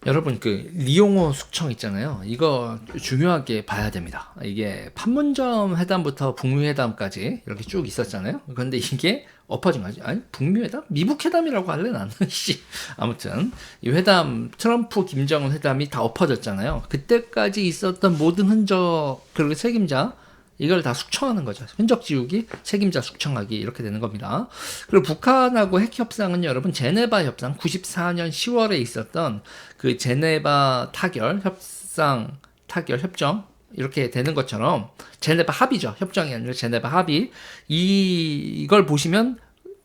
여러분 그 리용호 숙청 있잖아요. 이거 중요하게 봐야 됩니다. 이게 판문점 회담부터 북미 회담까지 이렇게 쭉 있었잖아요. 그런데 이게 엎어진 거지. 아니 북미 회담? 미국 회담이라고 할래 나는. 씨. 아무튼 이 회담 트럼프 김정은 회담이 다 엎어졌잖아요. 그때까지 있었던 모든 흔적 그리고 책임자 이걸 다 숙청하는 거죠. 흔적 지우기, 책임자 숙청하기 이렇게 되는 겁니다. 그리고 북한하고 핵 협상은 여러분 제네바 협상 94년 10월에 있었던 그 제네바 타결 협정 이렇게 되는 것처럼 제네바 합의죠. 협정이 아니라 제네바 합의 이걸 보시면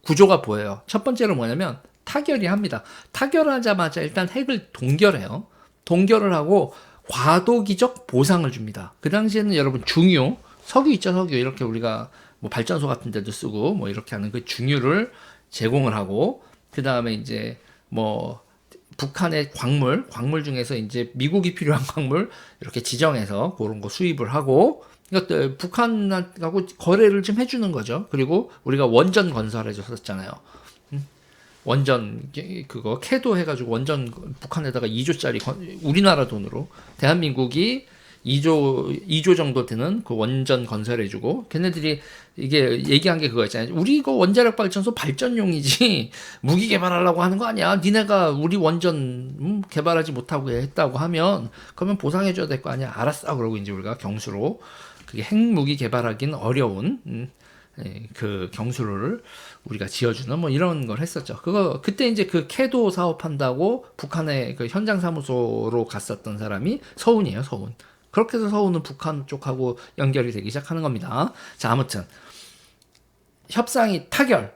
구조가 보여요. 첫 번째로 뭐냐면 타결이 합니다. 타결하자마자 일단 핵을 동결해요. 동결을 하고 과도기적 보상을 줍니다. 그 당시에는 여러분 중유 석유 있죠, 석유. 이렇게 우리가 뭐 발전소 같은 데도 쓰고 뭐 이렇게 하는 그 중유를 제공을 하고, 그 다음에 이제 뭐 북한의 광물 중에서 이제 미국이 필요한 광물 이렇게 지정해서 그런 거 수입을 하고, 이것도 북한하고 거래를 좀 해주는 거죠. 그리고 우리가 원전 건설해 줬었잖아요. 원전 그거 캐도 해가지고 원전 북한에다가 2조짜리 우리나라 돈으로 대한민국이 2조 정도 되는 그 원전 건설해주고, 걔네들이 이게 얘기한 게 그거 있잖아요. 우리 이거 원자력 발전소 발전용이지 무기 개발하려고 하는 거 아니야. 니네가 우리 원전 개발하지 못하고 했다고 하면 그러면 보상해줘야 될 거 아니야. 알았어. 그러고 이제 우리가 경수로 그게 핵무기 개발하기는 어려운 그 경수로를 우리가 지어주는 뭐 이런 걸 했었죠. 그때 이제 그 캐도 사업한다고 북한의 그 현장 사무소로 갔었던 사람이 서훈이에요. 서훈. 그렇게 해서 서울은 북한 쪽하고 연결이 되기 시작하는 겁니다. 자, 아무튼 협상이 타결,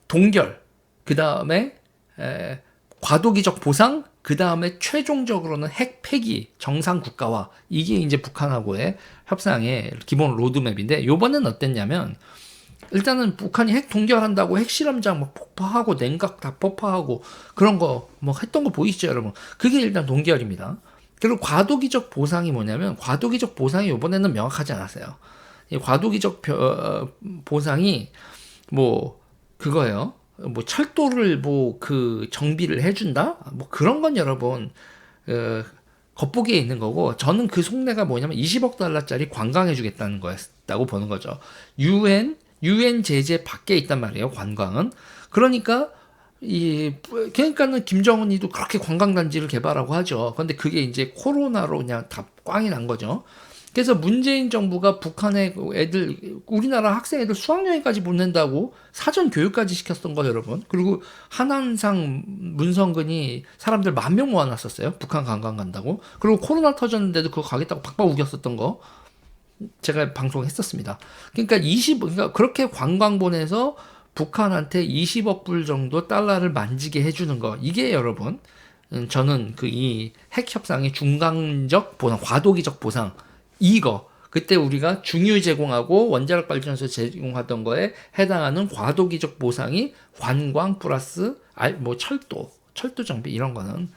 동결, 그 다음에 과도기적 보상, 그 다음에 최종적으로는 핵 폐기, 정상 국가화. 이게 이제 북한하고의 협상의 기본 로드맵인데, 요번엔 어땠냐면 일단은 북한이 핵 동결한다고 핵실험장 막 폭파하고 냉각 다 폭파하고 그런 거 뭐 했던 거 보이시죠, 여러분? 그게 일단 동결입니다. 그리고 과도기적 보상이 뭐냐면, 과도기적 보상이 이번에는 명확하지 않았어요. 이 과도기적 보상이 뭐 그거예요. 뭐 철도를 뭐 그 정비를 해준다? 뭐 그런 건 여러분 겉보기에 있는 거고, 저는 그 속내가 뭐냐면 20억 달러짜리 관광해주겠다는 거였다고 보는 거죠. 유엔 제재 밖에 있단 말이에요. 관광은. 그러니까는 김정은이도 그렇게 관광단지를 개발하고 하죠. 근데 그게 이제 코로나로 그냥 다 꽝이 난 거죠. 그래서 문재인 정부가 북한의 애들, 우리나라 학생 애들 수학여행까지 보낸다고 사전 교육까지 시켰던 거 여러분. 그리고 한한상 문성근이 사람들 10,000명 모아놨었어요. 북한 관광 간다고. 그리고 코로나 터졌는데도 그거 가겠다고 박박 우겼었던 거 제가 방송했었습니다. 그러니까 그렇게 관광 보내서 북한한테 20억 불 정도 달러를 만지게 해주는 거, 이게 여러분 저는 그 이 핵 협상의 중간적 보상, 과도기적 보상, 이거 그때 우리가 중유 제공하고 원자력 발전소 제공하던 거에 해당하는 과도기적 보상이 관광 플러스 뭐 철도 정비 이런 거는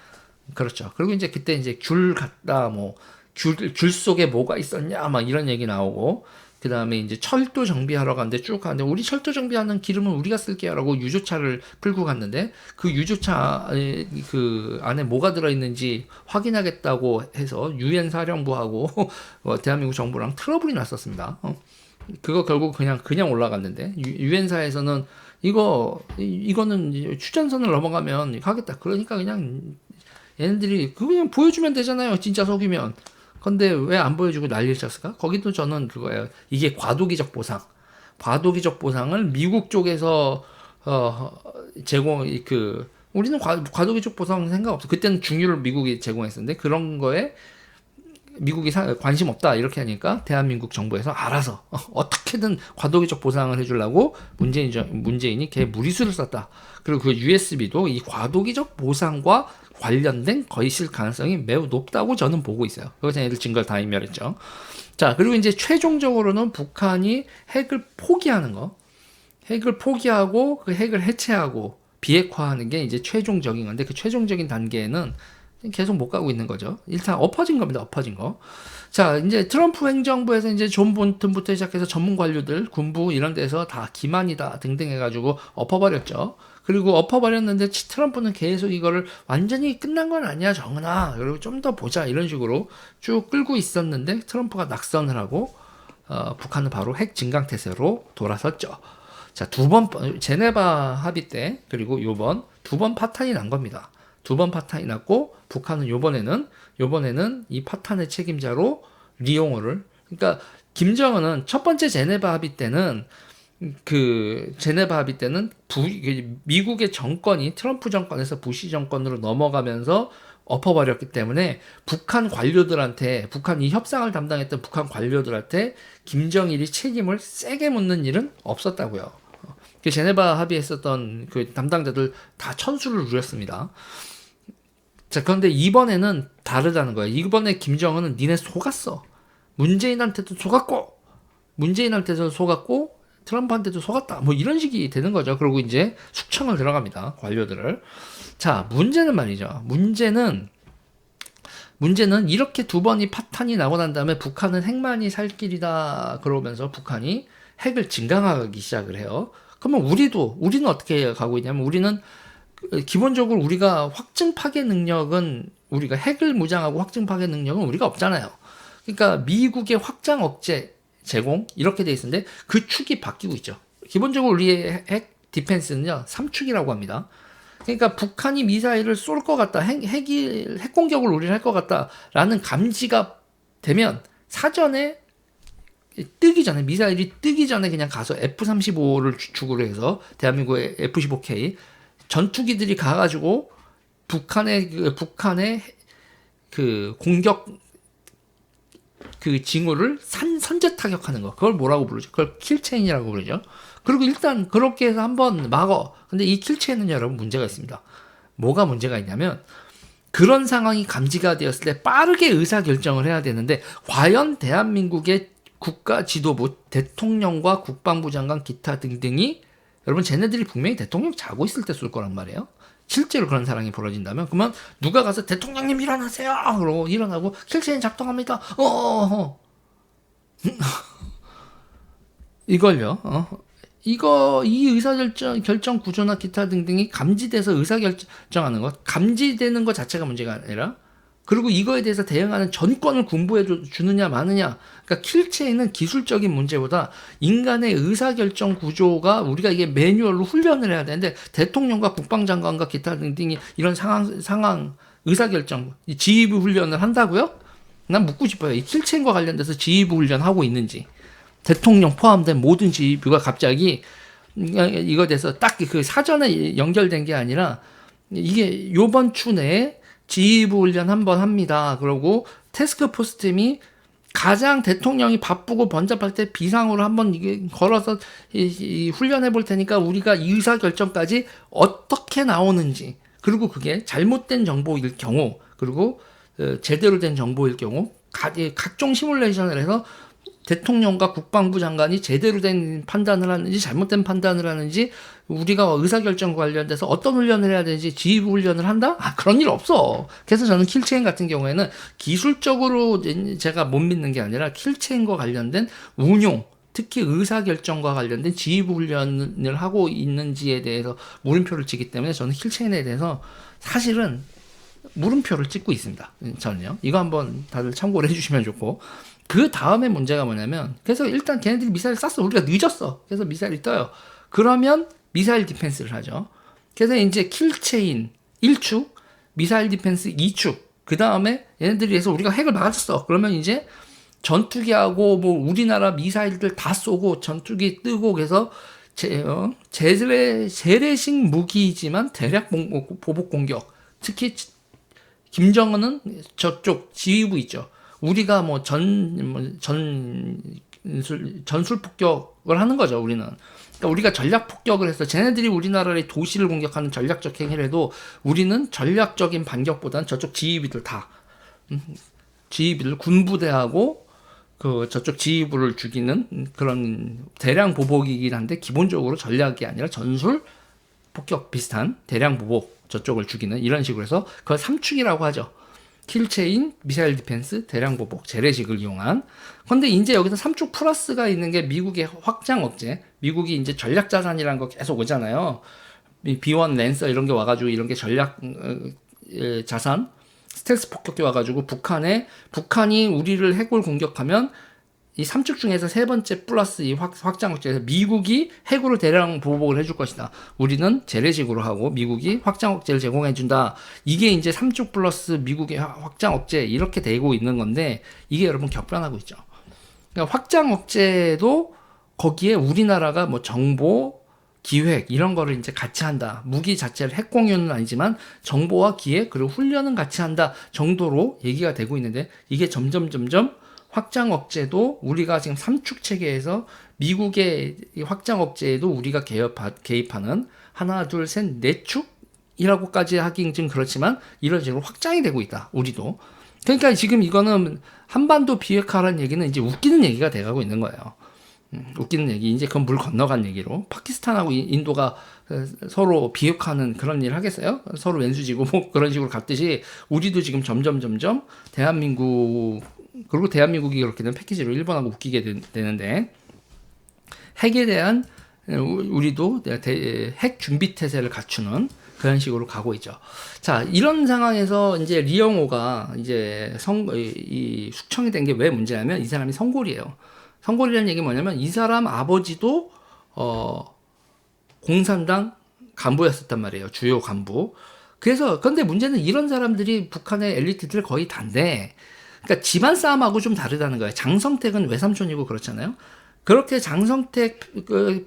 그렇죠. 그리고 이제 그때 이제 귤 갔다 뭐 귤 속에 뭐가 있었냐 막 이런 얘기 나오고, 그 다음에 이제 철도 정비하러 갔는데 쭉 가는데, 우리 철도 정비하는 기름은 우리가 쓸게요라고 유조차를 끌고 갔는데, 그 유조차 그 안에 뭐가 들어있는지 확인하겠다고 해서 유엔 사령부하고 대한민국 정부랑 트러블이 났었습니다. 그거 결국 그냥 올라갔는데, 유엔사에서는 이거는 휴전선을 넘어가면 하겠다. 그러니까 그냥 얘네들이 그거 그냥 보여주면 되잖아요. 진짜 속이면. 근데 왜 안 보여주고 난리를 쳤을까? 거기도 저는 그거예요. 이게 과도기적 보상. 과도기적 보상을 미국 쪽에서 우리는 과도기적 보상 생각 없어. 그때는 중유를 미국이 제공했었는데, 그런 거에 미국이 관심 없다 이렇게 하니까 대한민국 정부에서 알아서 어떻게든 과도기적 보상을 해주려고 문재인이 걔 무리수를 썼다. 그리고 그 USB도 이 과도기적 보상과 관련된 것일 가능성이 매우 높다고 저는 보고 있어요. 그래서 얘들 증거를 다 인멸했죠. 자, 그리고 이제 최종적으로는 북한이 핵을 포기하고 그 핵을 해체하고 비핵화하는 게 이제 최종적인 건데, 그 최종적인 단계에는 계속 못 가고 있는 거죠. 일단 엎어진 겁니다. 엎어진 거. 자, 이제 트럼프 행정부에서 이제 존 볼튼부터 시작해서 전문 관료들, 군부 이런 데서 다 기만이다 등등 해가지고 엎어버렸죠. 그리고 엎어버렸는데 트럼프는 계속 이거를 완전히 끝난 건 아니야, 정은아. 그리고 좀 더 보자. 이런 식으로 쭉 끌고 있었는데 트럼프가 낙선을 하고 북한은 바로 핵 진강태세로 돌아섰죠. 자, 두 번 제네바 합의 때 그리고 요번 두 번 파탄이 난 겁니다. 두 번 파탄이 났고 북한은 요번에는 이 파탄의 책임자로 리용호를, 그러니까 김정은은 첫 번째 제네바 합의 때는 미국의 정권이 트럼프 정권에서 부시 정권으로 넘어가면서 엎어버렸기 때문에 북한 관료들한테, 북한 이 협상을 담당했던 북한 관료들한테 김정일이 책임을 세게 묻는 일은 없었다고요. 그 제네바 합의했었던 그 담당자들 다 천수를 누렸습니다. 자, 그런데 이번에는 다르다는 거예요. 이번에 김정은은 니네 속았어. 문재인한테도 속았고 트럼프한테도 속았다. 뭐 이런 식이 되는 거죠. 그리고 이제 숙청을 들어갑니다. 관료들을. 자, 문제는 말이죠. 문제는 이렇게 두 번이 파탄이 나고 난 다음에 북한은 핵만이 살 길이다 그러면서 북한이 핵을 증강하기 시작을 해요. 그러면 우리는 어떻게 가고 있냐면 우리는 기본적으로 우리가 확증 파괴 능력은, 우리가 핵을 무장하고 확증 파괴 능력은 우리가 없잖아요. 그러니까 미국의 확장 억제 제공 이렇게 돼 있는데 그 축이 바뀌고 있죠. 기본적으로 우리의 핵 디펜스는요 3축이라고 합니다. 그러니까 북한이 미사일을 쏠 것 같다, 핵 공격을 우리를 할 것 같다라는 감지가 되면 사전에 미사일이 뜨기 전에 그냥 가서 F-35를 주축으로 해서 대한민국의 F-15K 전투기들이 가가지고 북한의 그 공격 그 징후를 선제 타격하는 거. 그걸 뭐라고 부르죠? 그걸 킬체인이라고 부르죠. 그리고 일단 그렇게 해서 한번 막어. 근데 이 킬체인은 여러분 문제가 있습니다. 뭐가 문제가 있냐면 그런 상황이 감지가 되었을 때 빠르게 의사결정을 해야 되는데 과연 대한민국의 국가 지도부, 대통령과 국방부 장관 기타 등등이, 여러분 쟤네들이 분명히 대통령 자고 있을 때 쏠 거란 말이에요. 실제로 그런 상황이 벌어진다면 그러면 누가 가서 대통령님 일어나세요 그러고 일어나고 킬체인 작동합니다. 이걸요. 이 의사결정 구조나 기타 등등이 감지돼서 의사결정하는 것, 감지되는 것 자체가 문제가 아니라 그리고 이거에 대해서 대응하는 전권을 군부해 주느냐 마느냐. 그러니까 킬체인은 기술적인 문제보다 인간의 의사결정 구조가, 우리가 이게 매뉴얼로 훈련을 해야 되는데 대통령과 국방장관과 기타 등등이 이런 상황 의사결정 지휘부 훈련을 한다고요? 난 묻고 싶어요. 이 킬체인과 관련돼서 지휘부 훈련하고 있는지, 대통령 포함된 모든 지휘부가 갑자기 이거 돼서 딱 그 사전에 연결된 게 아니라 이게 요번 주 내에 지휘부 훈련 한번 합니다. 그러고 태스크포스 팀이 가장 대통령이 바쁘고 번잡할 때 비상으로 한번 이게 걸어서 이 훈련해 볼 테니까 우리가 의사결정까지 어떻게 나오는지, 그리고 그게 잘못된 정보일 경우, 그리고 제대로 된 정보일 경우 각종 시뮬레이션을 해서 대통령과 국방부 장관이 제대로 된 판단을 하는지 잘못된 판단을 하는지, 우리가 의사결정과 관련돼서 어떤 훈련을 해야 되는지 지휘부 훈련을 한다? 그런 일 없어. 그래서 저는 킬체인 같은 경우에는 기술적으로 제가 못 믿는 게 아니라 킬체인과 관련된 운용, 특히 의사결정과 관련된 지휘부 훈련을 하고 있는지에 대해서 물음표를 치기 때문에 저는 킬체인에 대해서 사실은 물음표를 찍고 있습니다. 저는요. 이거 한번 다들 참고를 해주시면 좋고, 그 다음에 문제가 뭐냐면, 그래서 일단 걔네들이 미사일 쐈어. 우리가 늦었어. 그래서 미사일이 떠요. 그러면 미사일 디펜스를 하죠. 그래서 이제 킬체인 1축, 미사일 디펜스 2축, 그 다음에 얘네들이 해서 우리가 핵을 막아줬어. 그러면 이제 전투기하고 뭐 우리나라 미사일들 다 쏘고 전투기 뜨고, 그래서 재래식 무기이지만 대략 보복 공격. 특히 김정은은 저쪽 지휘부 있죠. 우리가 뭐 전술 폭격을 하는 거죠, 우리는. 그러니까 우리가 전략 폭격을 해서 쟤네들이 우리나라의 도시를 공격하는 전략적 행위를 해도 우리는 전략적인 반격보다는 저쪽 지휘부들 군부대하고 그 저쪽 지휘부를 죽이는 그런 대량 보복이긴 한데, 기본적으로 전략이 아니라 전술 폭격 비슷한 대량 보복, 저쪽을 죽이는 이런 식으로 해서 그걸 3축이라고 하죠. 킬체인, 미사일 디펜스, 대량 보복, 재래식을 이용한. 근데 이제 여기서 3축 플러스가 있는 게 미국의 확장 억제. 미국이 이제 전략 자산이라는 거 계속 오잖아요. B1 랜서 이런 게 와가지고 이런 게 전략 자산 스텔스 폭격기 와가지고 북한이 우리를 해골 공격하면 이 삼축 중에서 세 번째 플러스 이 확장 억제에서 미국이 해구를 대량 보복을 해줄 것이다. 우리는 재래식으로 하고 미국이 확장 억제를 제공해준다. 이게 이제 삼축 플러스 미국의 확장 억제 이렇게 되고 있는 건데 이게 여러분 격변하고 있죠. 그러니까 확장 억제도 거기에 우리나라가 뭐 정보, 기획 이런 거를 이제 같이 한다. 무기 자체를 핵 공유는 아니지만 정보와 기획 그리고 훈련은 같이 한다 정도로 얘기가 되고 있는데 이게 점점 확장 억제도 우리가 지금 삼축 체계에서 미국의 확장 억제에도 우리가 개입하는 하나, 둘, 셋, 네 축이라고까지 하긴 좀 그렇지만 이런 식으로 확장이 되고 있다. 우리도. 그러니까 지금 이거는 한반도 비핵화라는 얘기는 이제 웃기는 얘기가 돼가고 있는 거예요. 웃기는 얘기. 이제 그건 물 건너간 얘기로 파키스탄하고 인도가 서로 비핵화하는 그런 일을 하겠어요? 서로 왼수지고 뭐 그런 식으로 갔듯이 우리도 지금 점점 그리고 대한민국이 그렇게 된 패키지로 일본하고 웃기게 되는데 핵에 대한 우리도 핵 준비 태세를 갖추는 그런 식으로 가고 있죠. 자, 이런 상황에서 이제 리영호가 이제 이 숙청이 된 게 왜 문제냐면 이 사람이 성골이에요. 성골이라는 얘기 뭐냐면 이 사람 아버지도 공산당 간부였었단 말이에요. 주요 간부. 그런데 문제는 이런 사람들이 북한의 엘리트들 거의 다인데 그러니까 집안 싸움하고 좀 다르다는 거예요. 장성택은 외삼촌이고 그렇잖아요. 그렇게 장성택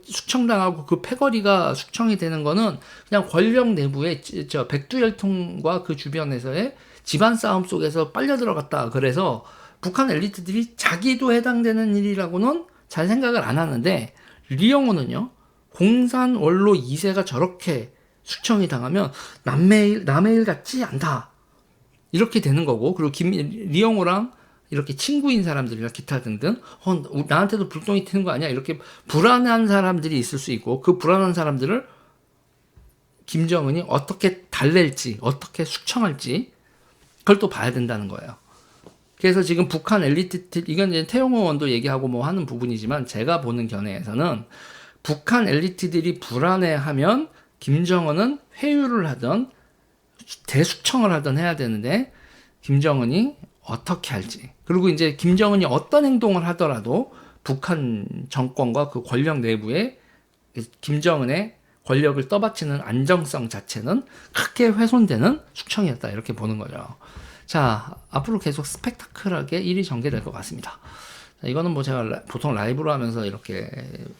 숙청당하고 그 패거리가 숙청이 되는 거는 그냥 권력 내부의 백두혈통과 그 주변에서의 집안 싸움 속에서 빨려 들어갔다. 그래서 북한 엘리트들이 자기도 해당되는 일이라고는 잘 생각을 안 하는데 리영호는요. 공산 원로 2세가 저렇게 숙청이 당하면 남의 일 같지 않다. 이렇게 되는 거고 그리고 리영호랑 이렇게 친구인 사람들이나 기타 등등 나한테도 불똥이 튀는 거 아니야 이렇게 불안한 사람들이 있을 수 있고 그 불안한 사람들을 김정은이 어떻게 달랠지 어떻게 숙청할지 그걸 또 봐야 된다는 거예요. 그래서 지금 북한 엘리트들 이건 이제 태영호 의원도 얘기하고 뭐 하는 부분이지만 제가 보는 견해에서는 북한 엘리트들이 불안해하면 김정은은 회유를 하던 대숙청을 하던 해야 되는데 김정은이 어떻게 할지 그리고 이제 김정은이 어떤 행동을 하더라도 북한 정권과 그 권력 내부에 김정은의 권력을 떠받치는 안정성 자체는 크게 훼손되는 숙청이었다 이렇게 보는 거죠. 자, 앞으로 계속 스펙타클하게 일이 전개될 것 같습니다. 자, 이거는 뭐 제가 보통 라이브로 하면서 이렇게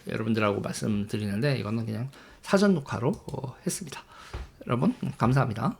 여러분들하고 말씀드리는데 이거는 그냥 사전 녹화로 했습니다. 여러분 감사합니다.